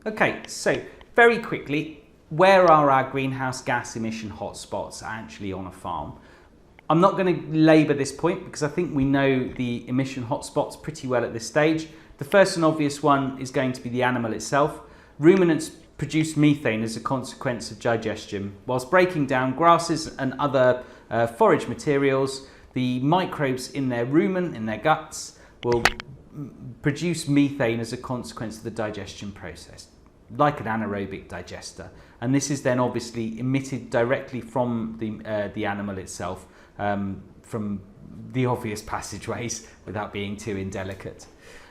Okay, so very quickly, where are our greenhouse gas emission hotspots actually on a farm? I'm not going to labour this point because I think we know the emission hotspots pretty well at this stage. The first and obvious one is going to be the animal itself. Ruminants produce methane as a consequence of digestion. Whilst breaking down grasses and other forage materials, the microbes in their rumen, in their guts, will produce methane as a consequence of the digestion process, like an anaerobic digester. And this is then obviously emitted directly from the animal itself, from the obvious passageways without being too indelicate.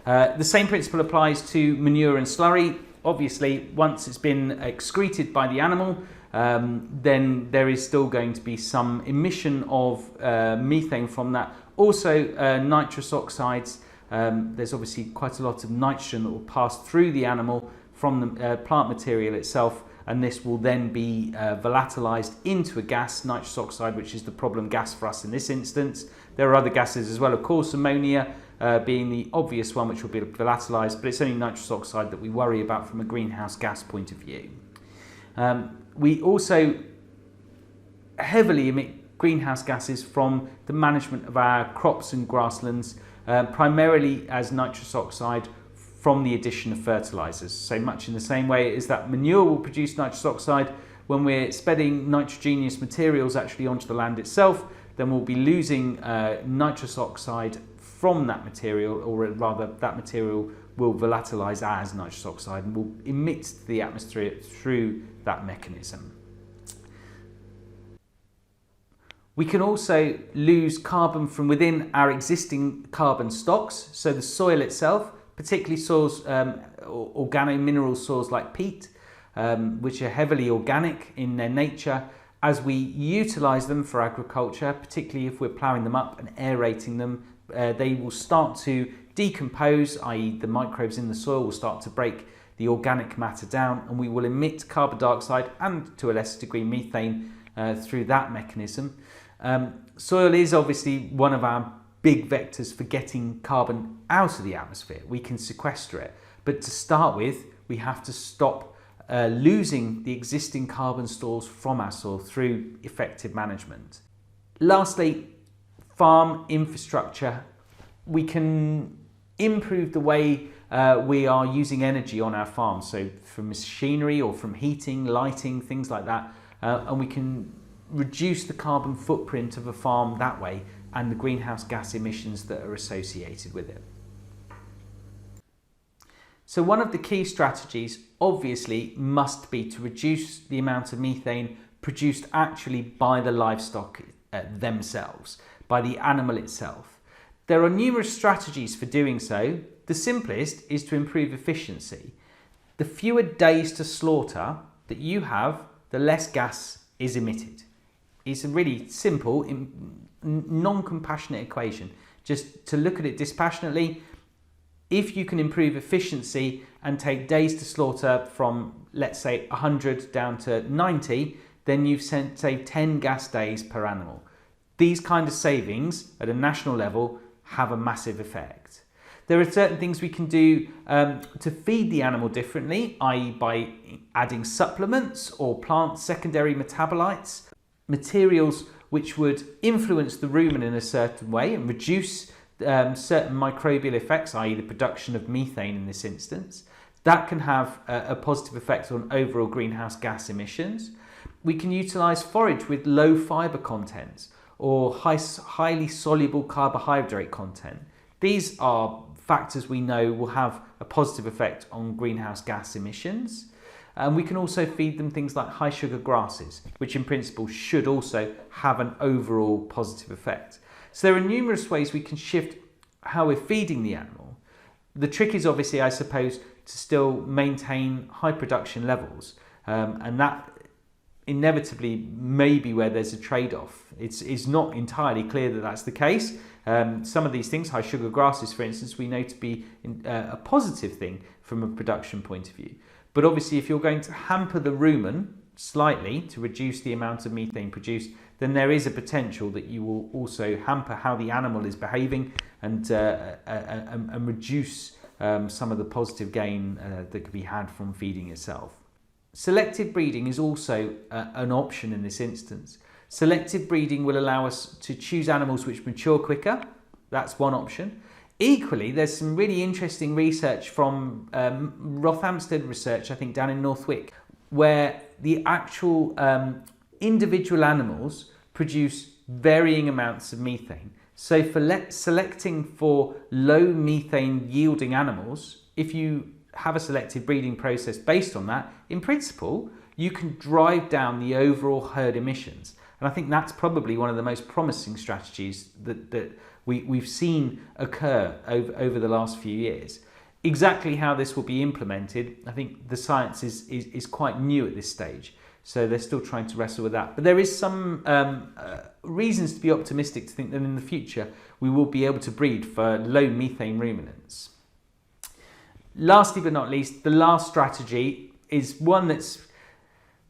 The same principle applies to manure and slurry. Obviously, once it's been excreted by the animal, then there is still going to be some emission of methane from that. Also, nitrous oxides. There's obviously quite a lot of nitrogen that will pass through the animal from the plant material itself, and this will then be volatilized into a gas, nitrous oxide, which is the problem gas for us in this instance. There are other gases as well, of course, ammonia being the obvious one, which will be volatilized, but it's only nitrous oxide that we worry about from a greenhouse gas point of view. We also heavily emit greenhouse gases from the management of our crops and grasslands, primarily as nitrous oxide from the addition of fertilizers. So much in the same way as that manure will produce nitrous oxide, when we're spreading nitrogenous materials actually onto the land itself, then we'll be losing nitrous oxide from that material, or rather that material will volatilize as nitrous oxide and will emit to the atmosphere through that mechanism. We can also lose carbon from within our existing carbon stocks, so the soil itself, particularly soils, organo-mineral soils like peat, which are heavily organic in their nature. As we utilise them for agriculture, particularly if we're ploughing them up and aerating them, they will start to decompose, i.e. the microbes in the soil will start to break the organic matter down, and we will emit carbon dioxide and to a lesser degree methane through that mechanism. Soil is obviously one of our big vectors for getting carbon out of the atmosphere. We can sequester it, but to start with, we have to stop losing the existing carbon stores from our soil through effective management. Lastly, farm infrastructure. We can improve the way we are using energy on our farms, so from machinery or from heating, lighting, things like that, and we can reduce the carbon footprint of a farm that way and the greenhouse gas emissions that are associated with it. So one of the key strategies obviously must be to reduce the amount of methane produced actually by the livestock themselves, by the animal itself. There are numerous strategies for doing so. The simplest is to improve efficiency. The fewer days to slaughter that you have, the less gas is emitted. It's a really simple, non-compassionate equation. Just to look at it dispassionately, if you can improve efficiency and take days to slaughter from, let's say, 100 down to 90, then you've saved 10 gas days per animal. These kind of savings at a national level have a massive effect. There are certain things we can do to feed the animal differently, i.e. by adding supplements or plant secondary metabolites, materials which would influence the rumen in a certain way and reduce certain microbial effects, i.e. the production of methane in this instance. That can have a positive effect on overall greenhouse gas emissions. We can utilise forage with low fibre content or highly soluble carbohydrate content. These are factors we know will have a positive effect on greenhouse gas emissions. And we can also feed them things like high sugar grasses, which in principle should also have an overall positive effect. So there are numerous ways we can shift how we're feeding the animal. The trick is obviously, I suppose, to still maintain high production levels, and that inevitably may be where there's a trade-off. It's not entirely clear that that's the case. Some of these things, high sugar grasses for instance, we know to be a positive thing from a production point of view. But obviously if you're going to hamper the rumen slightly to reduce the amount of methane produced, then there is a potential that you will also hamper how the animal is behaving and reduce some of the positive gain that could be had from feeding itself. Selective breeding is also an option in this instance. Selective breeding will allow us to choose animals which mature quicker. That's one option. Equally, there's some really interesting research from Rothamsted research, I think down in Northwick, where the actual individual animals produce varying amounts of methane. So for selecting for low methane yielding animals, if you have a selective breeding process based on that, in principle, you can drive down the overall herd emissions. And I think that's probably one of the most promising strategies that we've seen occur over the last few years. Exactly how this will be implemented, I think the science is quite new at this stage. So they're still trying to wrestle with that. But there is some reasons to be optimistic to think that in the future we will be able to breed for low methane ruminants. Lastly but not least, the last strategy is one that's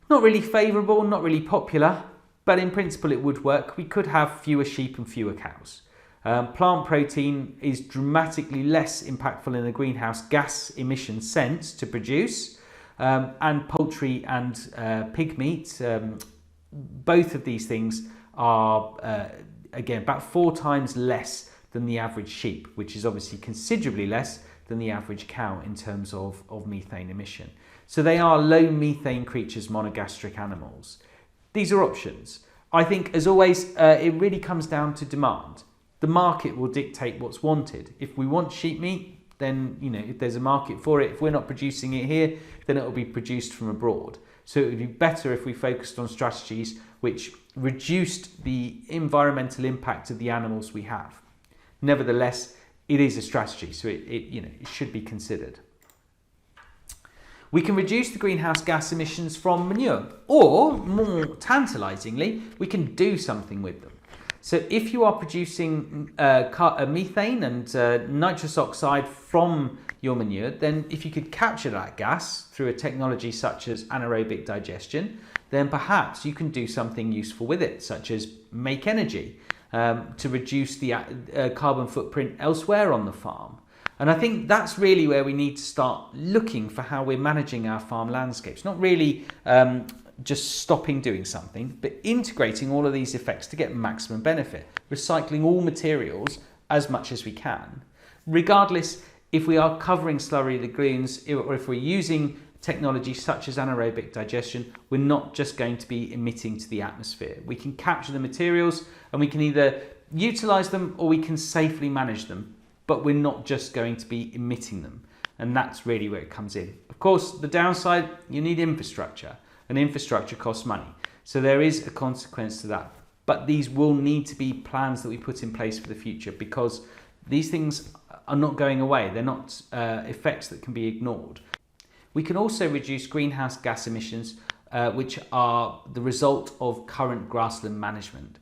not really favourable, not really popular, but in principle it would work. We could have fewer sheep and fewer cows. Plant protein is dramatically less impactful in the greenhouse gas emission sense to produce, and poultry and pig meat, both of these things are again about 4 times less than the average sheep, which is obviously considerably less than the average cow in terms of methane emission. So they are low methane creatures, monogastric animals. These are options. I think, as always, it really comes down to demand. The market will dictate what's wanted. If we want sheep meat, then, if there's a market for it, if we're not producing it here, then it will be produced from abroad. So it would be better if we focused on strategies which reduced the environmental impact of the animals we have. Nevertheless, it is a strategy, so it should be considered. We can reduce the greenhouse gas emissions from manure, or more tantalisingly, we can do something with them. So if you are producing methane and nitrous oxide from your manure, then if you could capture that gas through a technology such as anaerobic digestion, then perhaps you can do something useful with it, such as make energy to reduce the carbon footprint elsewhere on the farm. And I think that's really where we need to start looking for how we're managing our farm landscapes. Not really just stopping doing something, but integrating all of these effects to get maximum benefit. Recycling all materials as much as we can. Regardless if we are covering slurry lagoons or if we're using technology such as anaerobic digestion, we're not just going to be emitting to the atmosphere. We can capture the materials and we can either utilise them or we can safely manage them, but we're not just going to be emitting them. And that's really where it comes in. Of course, the downside, you need infrastructure, and infrastructure costs money. So there is a consequence to that. But these will need to be plans that we put in place for the future, because these things are not going away. They're not effects that can be ignored. We can also reduce greenhouse gas emissions, which are the result of current grassland management.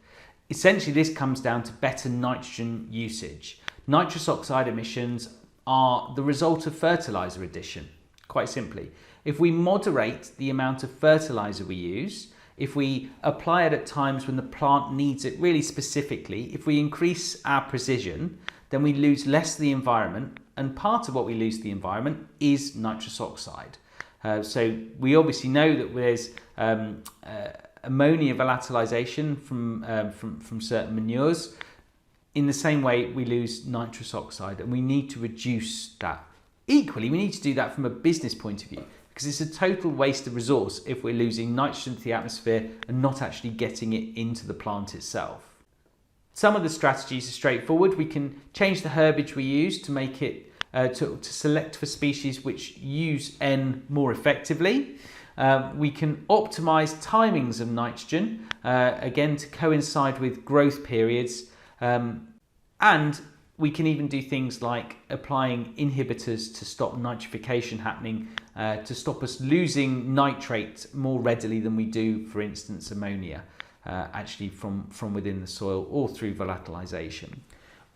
Essentially, this comes down to better nitrogen usage. Nitrous oxide emissions are the result of fertiliser addition, quite simply. If we moderate the amount of fertiliser we use, if we apply it at times when the plant needs it really specifically, if we increase our precision, then we lose less of the environment, and part of what we lose to the environment is nitrous oxide. So we obviously know that there's ammonia volatilisation from certain manures. In the same way, we lose nitrous oxide, and we need to reduce that. Equally, we need to do that from a business point of view, because it's a total waste of resource if we're losing nitrogen to the atmosphere and not actually getting it into the plant itself. Some of the strategies are straightforward. We can change the herbage we use to make it to select for species which use N more effectively. We can optimise timings of nitrogen, again to coincide with growth periods, and we can even do things like applying inhibitors to stop nitrification happening, to stop us losing nitrate more readily than we do, for instance, ammonia, actually from within the soil or through volatilisation.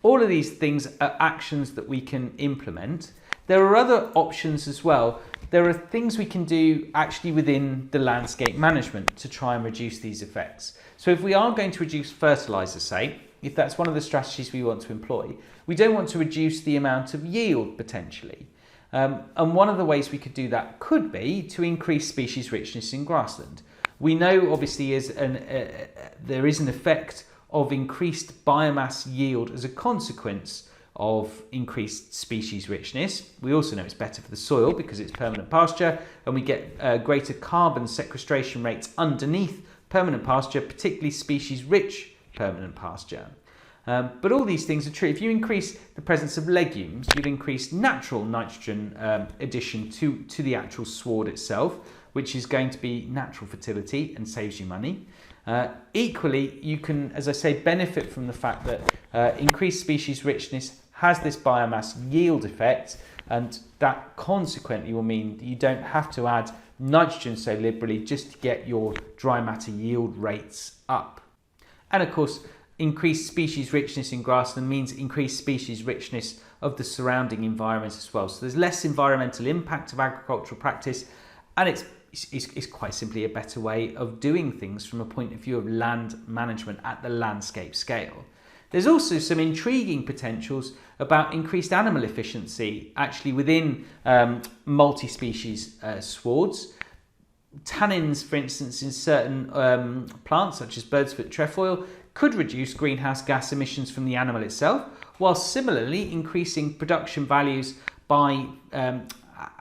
All of these things are actions that we can implement. There are other options as well. There are things we can do actually within the landscape management to try and reduce these effects. So if we are going to reduce fertiliser, say, if that's one of the strategies we want to employ, we don't want to reduce the amount of yield potentially. And one of the ways we could do that could be to increase species richness in grassland. We know obviously there is an effect of increased biomass yield as a consequence of increased species richness. We also know it's better for the soil because it's permanent pasture, and we get greater carbon sequestration rates underneath permanent pasture, particularly species rich permanent pasture. But all these things are true. If you increase the presence of legumes, you'd increase natural nitrogen addition to the actual sward itself, which is going to be natural fertility and saves you money. Equally, you can, as I say, benefit from the fact that increased species richness has this biomass yield effect, and that consequently will mean that you don't have to add nitrogen so liberally just to get your dry matter yield rates up. And of course, increased species richness in grassland means increased species richness of the surrounding environment as well. So there's less environmental impact of agricultural practice, and it's quite simply a better way of doing things from a point of view of land management at the landscape scale. There's also some intriguing potentials about increased animal efficiency actually within multi-species swards. Tannins, for instance, in certain plants such as bird's-foot trefoil could reduce greenhouse gas emissions from the animal itself, while similarly increasing production values by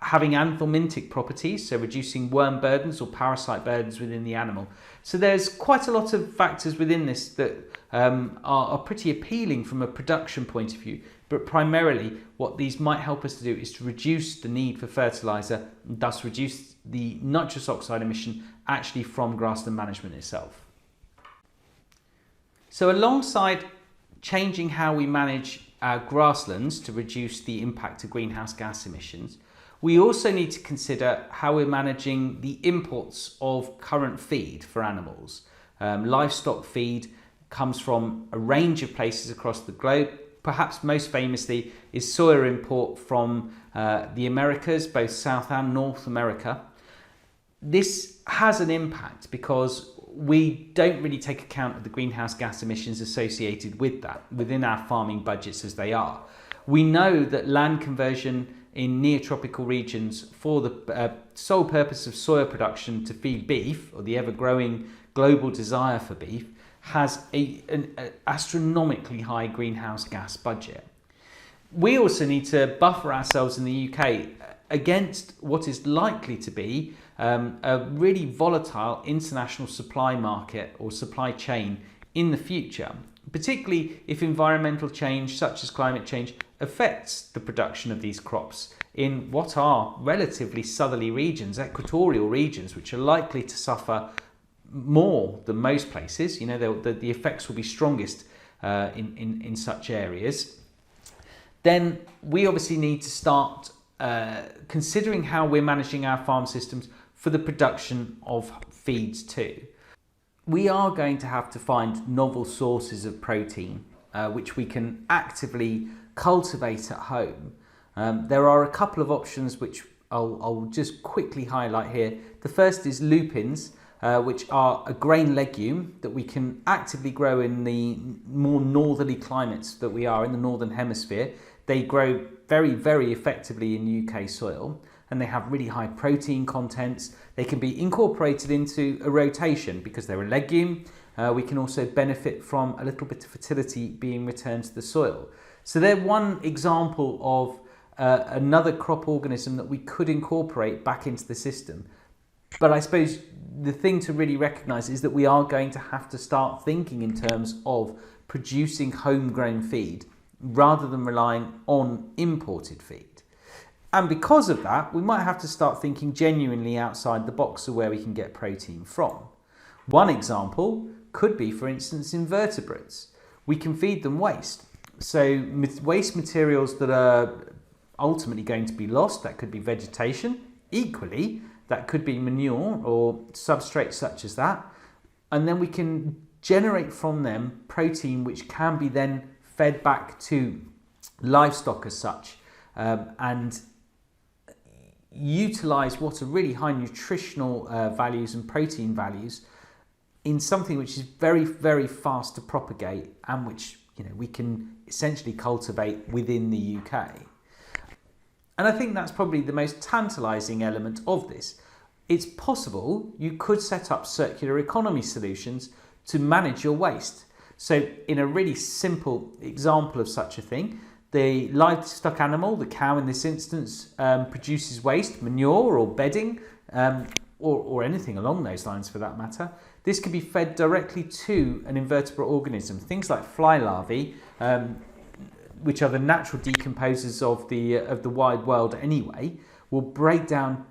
having anthelmintic properties, so reducing worm burdens or parasite burdens within the animal. So there's quite a lot of factors within this that are pretty appealing from a production point of view, but primarily what these might help us to do is to reduce the need for fertiliser and thus reduce the nitrous oxide emission actually from grassland management itself. So alongside changing how we manage our grasslands to reduce the impact of greenhouse gas emissions, we also need to consider how we're managing the imports of current feed for animals. Livestock feed comes from a range of places across the globe. Perhaps most famously is soya import from the Americas, both South and North America. This has an impact because we don't really take account of the greenhouse gas emissions associated with that within our farming budgets as they are. We know that land conversion in neotropical regions for the sole purpose of soya production to feed beef, or the ever-growing global desire for beef, has an astronomically high greenhouse gas budget. We also need to buffer ourselves in the UK against what is likely to be a really volatile international supply market or supply chain in the future, particularly if environmental change such as climate change affects the production of these crops in what are relatively southerly regions, equatorial regions, which are likely to suffer more than most places. You know, the effects will be strongest in such areas. Then we obviously need to start considering how we're managing our farm systems for the production of feeds too. We are going to have to find novel sources of protein which we can actively cultivate at home. There are a couple of options which I'll just quickly highlight here. The first is lupins, which are a grain legume that we can actively grow in the more northerly climates that we are in the northern hemisphere. They grow very, very effectively in UK soil, and they have really high protein contents. They can be incorporated into a rotation because they're a legume. We can also benefit from a little bit of fertility being returned to the soil. So they're one example of another crop organism that we could incorporate back into the system. But I suppose the thing to really recognise is that we are going to have to start thinking in terms of producing homegrown feed rather than relying on imported feed. And because of that, we might have to start thinking genuinely outside the box of where we can get protein from. One example could be, for instance, invertebrates. We can feed them waste. So waste materials that are ultimately going to be lost, that could be vegetation. Equally, that could be manure or substrates such as that. And then we can generate from them protein which can be then fed back to livestock as such, and utilise what are really high nutritional values and protein values in something which is very, very fast to propagate and which we can essentially cultivate within the UK. And I think that's probably the most tantalising element of this. It's possible you could set up circular economy solutions to manage your waste. So in a really simple example of such a thing, the livestock animal, the cow in this instance, produces waste, manure or bedding, or anything along those lines for that matter. This can be fed directly to an invertebrate organism. Things like fly larvae, which are the natural decomposers of the wide world anyway, will break down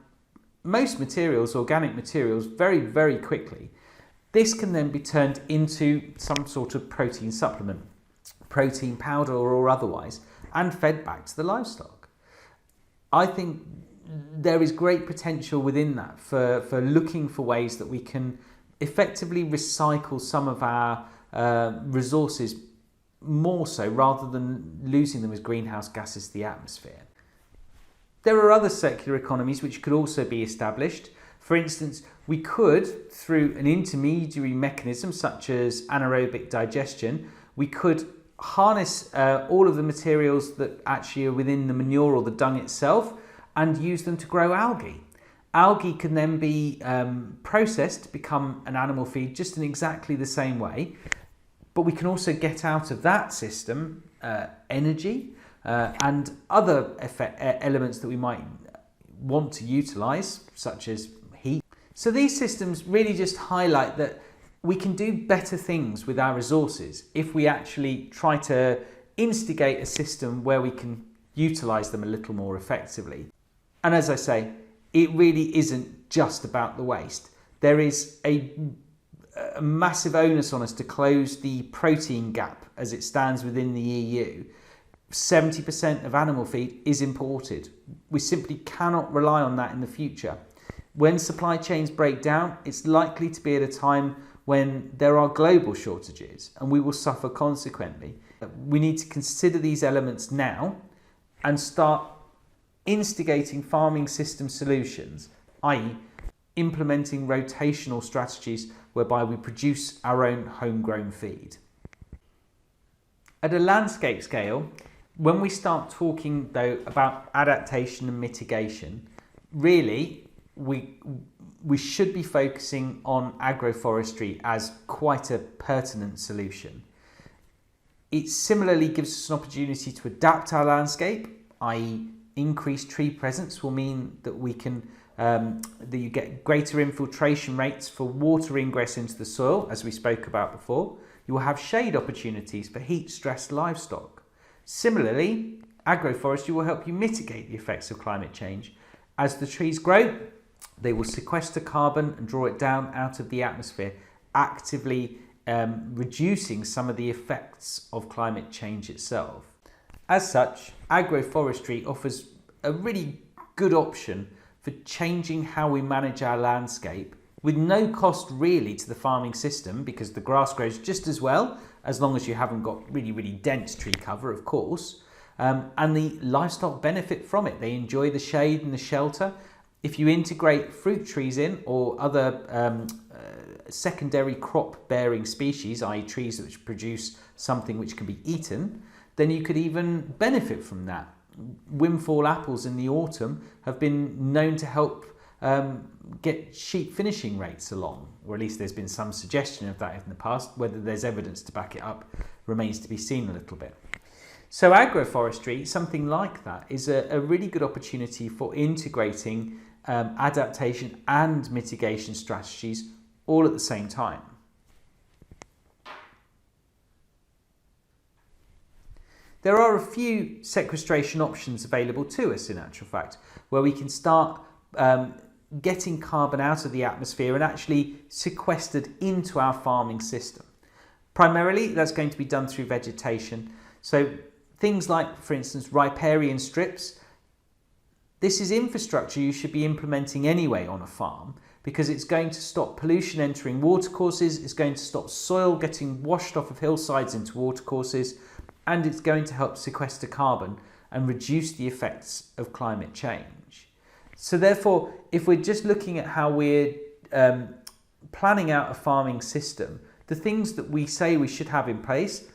most materials, organic materials, very, very quickly. This can then be turned into some sort of protein supplement, protein powder or otherwise, and fed back to the livestock. I think there is great potential within that for looking for ways that we can effectively recycle some of our resources more so, rather than losing them as greenhouse gases to the atmosphere. There are other circular economies which could also be established. For instance, we could, through an intermediary mechanism such as anaerobic digestion, we could harness all of the materials that actually are within the manure or the dung itself and use them to grow algae. Algae can then be processed to become an animal feed just in exactly the same way, but we can also get out of that system energy and other elements that we might want to utilise, such as heat. So these systems really just highlight that we can do better things with our resources if we actually try to instigate a system where we can utilise them a little more effectively. And as I say, it really isn't just about the waste. There is a massive onus on us to close the protein gap as it stands within the EU. 70% of animal feed is imported. We simply cannot rely on that in the future. When supply chains break down, it's likely to be at a time when there are global shortages, and we will suffer consequently. We need to consider these elements now and start instigating farming system solutions, i.e. implementing rotational strategies whereby we produce our own homegrown feed. At a landscape scale, when we start talking though about adaptation and mitigation, really we should be focusing on agroforestry as quite a pertinent solution. It similarly gives us an opportunity to adapt our landscape, i.e. increased tree presence will mean that we can that you get greater infiltration rates for water ingress into the soil, as we spoke about before. You will have shade opportunities for heat-stressed livestock. Similarly, agroforestry will help you mitigate the effects of climate change. As the trees grow, they will sequester carbon and draw it down out of the atmosphere, actively reducing some of the effects of climate change itself. As such, agroforestry offers a really good option for changing how we manage our landscape with no cost really to the farming system, because the grass grows just as well as long as you haven't got really, really dense tree cover, of course. And the livestock benefit from it. They enjoy the shade and the shelter. If you integrate fruit trees in or other secondary crop bearing species, i.e. trees which produce something which can be eaten, then you could even benefit from that. Windfall apples in the autumn have been known to help get sheep finishing rates along, or at least there's been some suggestion of that in the past. Whether there's evidence to back it up remains to be seen a little bit. So agroforestry, something like that, is a really good opportunity for integrating adaptation and mitigation strategies all at the same time. There are a few sequestration options available to us in actual fact, where we can start getting carbon out of the atmosphere and actually sequestered into our farming system. Primarily, that's going to be done through vegetation. So things like, for instance, riparian strips. This is infrastructure you should be implementing anyway on a farm, because it's going to stop pollution entering watercourses, it's going to stop soil getting washed off of hillsides into watercourses, and it's going to help sequester carbon and reduce the effects of climate change. So therefore, if we're just looking at how we're planning out a farming system, the things that we say we should have in place,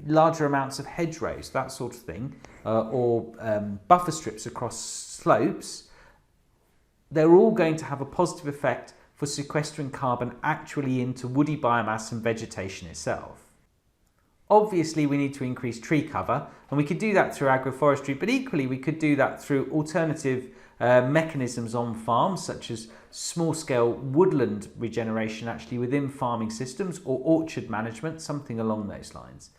larger amounts of hedgerows, that sort of thing, or buffer strips across slopes, they're all going to have a positive effect for sequestering carbon actually into woody biomass and vegetation itself. Obviously, we need to increase tree cover, and we could do that through agroforestry, but equally we could do that through alternative mechanisms on farms, such as small-scale woodland regeneration actually within farming systems, or orchard management, something along those lines.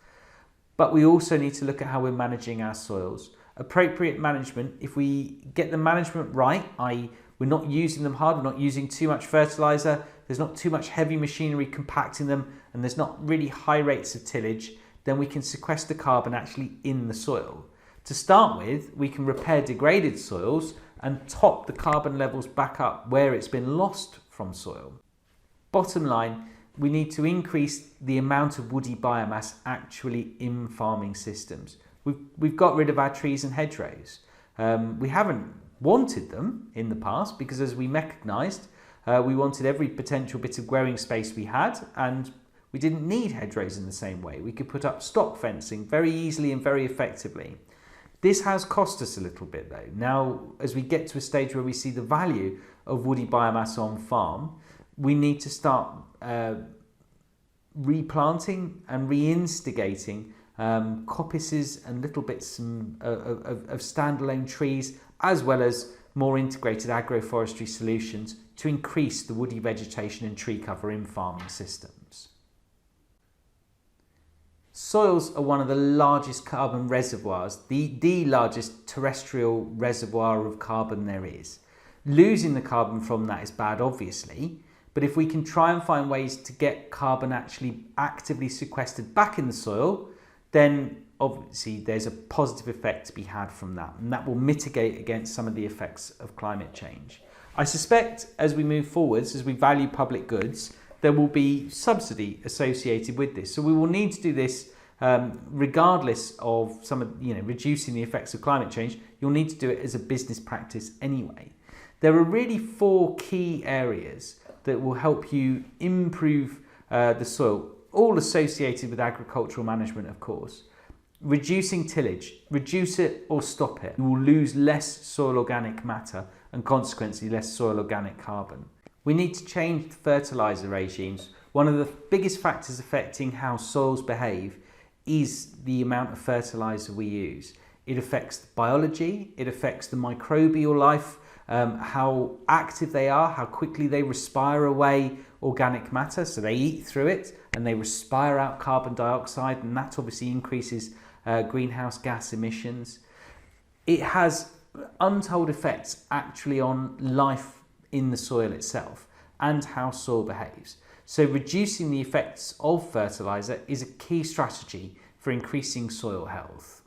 But we also need to look at how we're managing our soils. Appropriate management, if we get the management right, i.e. we're not using them hard, we're not using too much fertiliser, there's not too much heavy machinery compacting them, and there's not really high rates of tillage, then we can sequester carbon actually in the soil. To start with, we can repair degraded soils and top the carbon levels back up where it's been lost from soil. Bottom line, we need to increase the amount of woody biomass actually in farming systems. We've got rid of our trees and hedgerows. We haven't wanted them in the past because, as we mechanised, we wanted every potential bit of growing space we had, and we didn't need hedgerows in the same way. We could put up stock fencing very easily and very effectively. This has cost us a little bit though. Now, as we get to a stage where we see the value of woody biomass on farm, we need to start replanting and reinstigating coppices and little bits of standalone trees, as well as more integrated agroforestry solutions to increase the woody vegetation and tree cover in farming systems. Soils are one of the largest carbon reservoirs, the largest terrestrial reservoir of carbon there is. Losing the carbon from that is bad, obviously, but if we can try and find ways to get carbon actually actively sequestered back in the soil, then obviously there's a positive effect to be had from that, and that will mitigate against some of the effects of climate change. I suspect as we move forwards, as we value public goods, there will be subsidy associated with this. So we will need to do this regardless of some of, reducing the effects of climate change. You'll need to do it as a business practice anyway. There are really 4 key areas that will help you improve the soil, all associated with agricultural management, of course. Reducing tillage, reduce it or stop it. You will lose less soil organic matter and consequently less soil organic carbon. We need to change the fertiliser regimes. One of the biggest factors affecting how soils behave is the amount of fertiliser we use. It affects the biology, it affects the microbial life, how active they are, how quickly they respire away organic matter, so they eat through it and they respire out carbon dioxide, and that obviously increases greenhouse gas emissions. It has untold effects actually on life in the soil itself and how soil behaves. So reducing the effects of fertiliser is a key strategy for increasing soil health.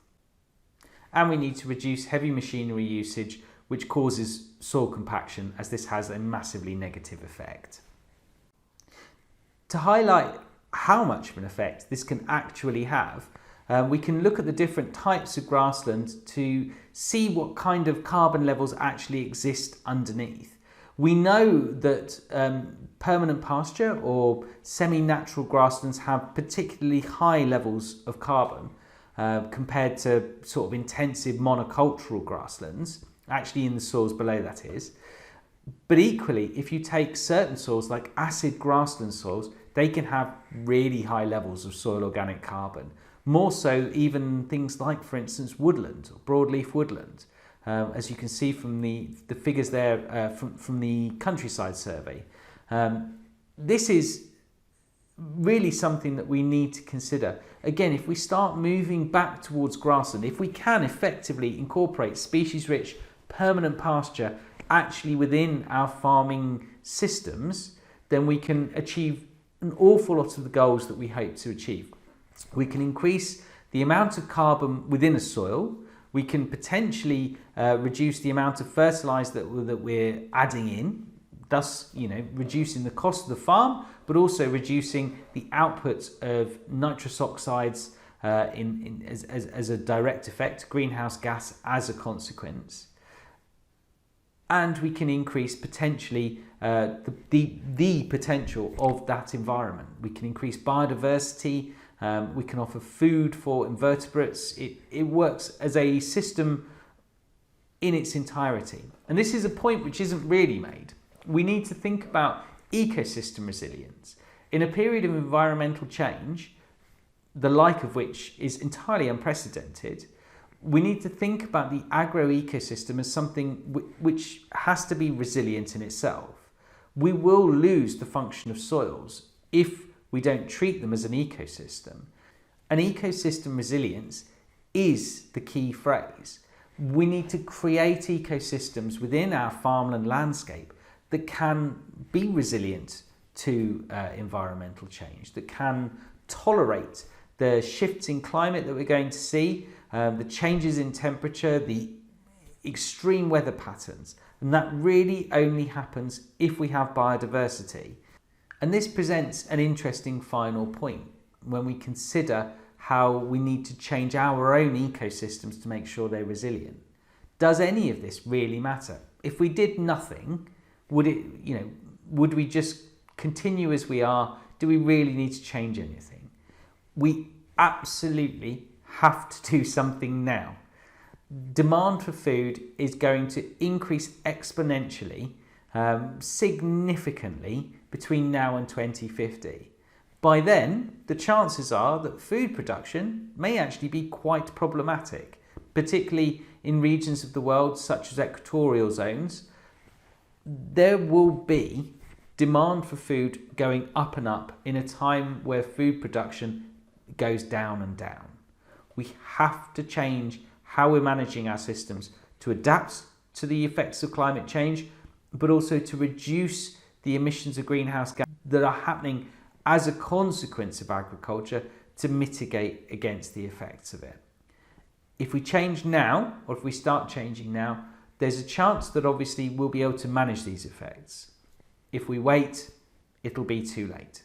And we need to reduce heavy machinery usage, which causes soil compaction, as this has a massively negative effect. To highlight how much of an effect this can actually have, we can look at the different types of grassland to see what kind of carbon levels actually exist underneath. We know that permanent pasture or semi-natural grasslands have particularly high levels of carbon compared to sort of intensive monocultural grasslands, actually in the soils below that is. But equally, if you take certain soils like acid grassland soils, they can have really high levels of soil organic carbon. More so even things like, for instance, woodland or broadleaf woodland. As you can see from the figures there from the countryside survey. This is really something that we need to consider. Again, if we start moving back towards grassland, if we can effectively incorporate species-rich permanent pasture actually within our farming systems, then we can achieve an awful lot of the goals that we hope to achieve. We can increase the amount of carbon within a soil. We can potentially reduce the amount of fertiliser that we're adding in, thus reducing the cost of the farm, but also reducing the output of nitrous oxides as a direct effect, greenhouse gas as a consequence. and we can increase potentially the potential of that environment. We can increase biodiversity, we can offer food for invertebrates. It works as a system in its entirety. And this is a point which isn't really made. We need to think about ecosystem resilience. In a period of environmental change, the like of which is entirely unprecedented, we need to think about the agro-ecosystem as something which has to be resilient in itself. We will lose the function of soils if we don't treat them as an ecosystem. And ecosystem resilience is the key phrase. We need to create ecosystems within our farmland landscape that can be resilient to environmental change, that can tolerate the shifts in climate that we're going to see, the changes in temperature, the extreme weather patterns. And that really only happens if we have biodiversity. And this presents an interesting final point when we consider how we need to change our own ecosystems to make sure they're resilient. Does any of this really matter? If we did nothing, would we just continue as we are? Do we really need to change anything? We absolutely have to do something now. Demand for food is going to increase exponentially, significantly between now and 2050. By then, the chances are that food production may actually be quite problematic, particularly in regions of the world such as equatorial zones. There will be demand for food going up and up in a time where food production goes down and down. We have to change how we're managing our systems to adapt to the effects of climate change, but also to reduce the emissions of greenhouse gas that are happening as a consequence of agriculture to mitigate against the effects of it. If we change now, or if we start changing now, there's a chance that obviously we'll be able to manage these effects. If we wait, it'll be too late.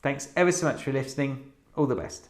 Thanks ever so much for listening. All the best.